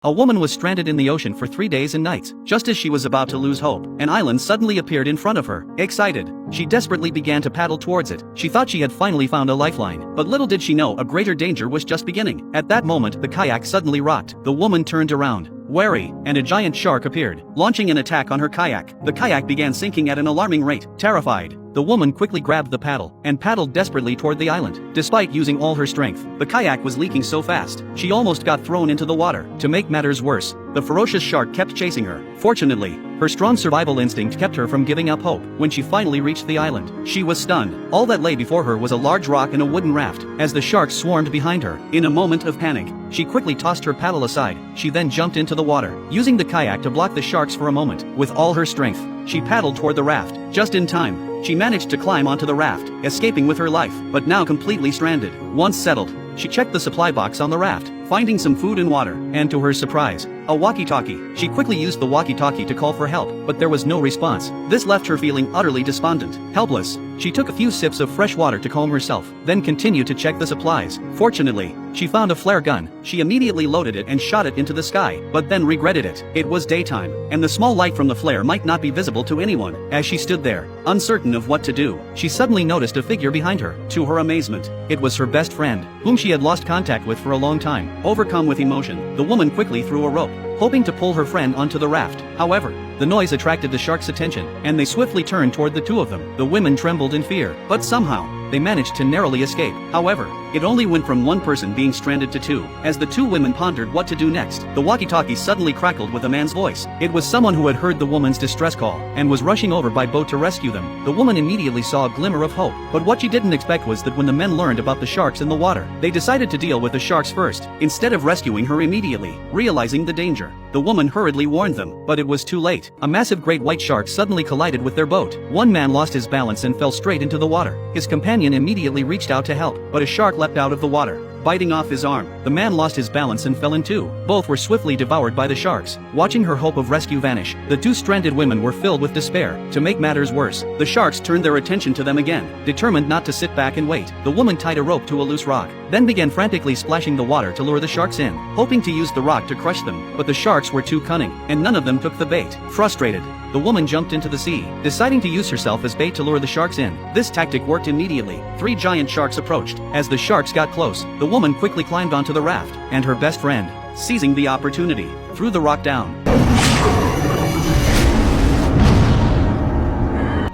A woman was stranded in the ocean for 3 days and nights. Just as she was about to lose hope, an island suddenly appeared in front of her. Excited, she desperately began to paddle towards it. She thought she had finally found a lifeline, but little did she know a greater danger was just beginning. At that moment, the kayak suddenly rocked. The woman turned around, wary, and a giant shark appeared, launching an attack on her kayak. The kayak began sinking at an alarming rate. Terrified, the woman quickly grabbed the paddle and paddled desperately toward the island. Despite using all her strength, the kayak was leaking so fast, she almost got thrown into the water. To make matters worse, the ferocious shark kept chasing her. Fortunately, her strong survival instinct kept her from giving up hope. When she finally reached the island, she was stunned. All that lay before her was a large rock and a wooden raft. As the sharks swarmed behind her, in a moment of panic, she quickly tossed her paddle aside. She then jumped into the water, using the kayak to block the sharks for a moment. With all her strength, she paddled toward the raft. Just in time, she managed to climb onto the raft, escaping with her life, but now completely stranded. Once settled, she checked the supply box on the raft, finding some food and water, and to her surprise, a walkie-talkie. She quickly used the walkie-talkie to call for help, but there was no response. This left her feeling utterly despondent. Helpless, she took a few sips of fresh water to calm herself, then continued to check the supplies. Fortunately, she found a flare gun. She immediately loaded it and shot it into the sky, but then regretted it. It was daytime, and the small light from the flare might not be visible to anyone. As she stood there, uncertain of what to do, she suddenly noticed a figure behind her. To her amazement, it was her best friend, whom she had lost contact with for a long time. Overcome with emotion, the woman quickly threw a rope, hoping to pull her friend onto the raft. However, the noise attracted the sharks' attention, and they swiftly turned toward the two of them. The women trembled in fear, but somehow, they managed to narrowly escape. However, it only went from one person being stranded to two. As the two women pondered what to do next, the walkie-talkie suddenly crackled with a man's voice. It was someone who had heard the woman's distress call, and was rushing over by boat to rescue them. The woman immediately saw a glimmer of hope, but what she didn't expect was that when the men learned about the sharks in the water, they decided to deal with the sharks first, instead of rescuing her immediately. Realizing the danger, the woman hurriedly warned them, but it was too late. A massive great white shark suddenly collided with their boat. One man lost his balance and fell straight into the water. His companion immediately reached out to help, but a shark leapt out of the water, biting off his arm. The man lost his balance and fell in two. Both were swiftly devoured by the sharks. Watching her hope of rescue vanish, the two stranded women were filled with despair. To make matters worse, the sharks turned their attention to them again. Determined not to sit back and wait, the woman tied a rope to a loose rock, then began frantically splashing the water to lure the sharks in, hoping to use the rock to crush them. But the sharks were too cunning, and none of them took the bait. Frustrated, the woman jumped into the sea, deciding to use herself as bait to lure the sharks in. This tactic worked immediately. 3 giant sharks approached. As the sharks got close, the woman quickly climbed onto the raft, and her best friend, seizing the opportunity, threw the rock down.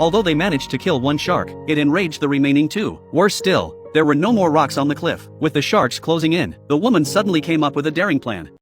Although they managed to kill one shark, it enraged the remaining 2. Worse still, there were no more rocks on the cliff. With the sharks closing in, the woman suddenly came up with a daring plan.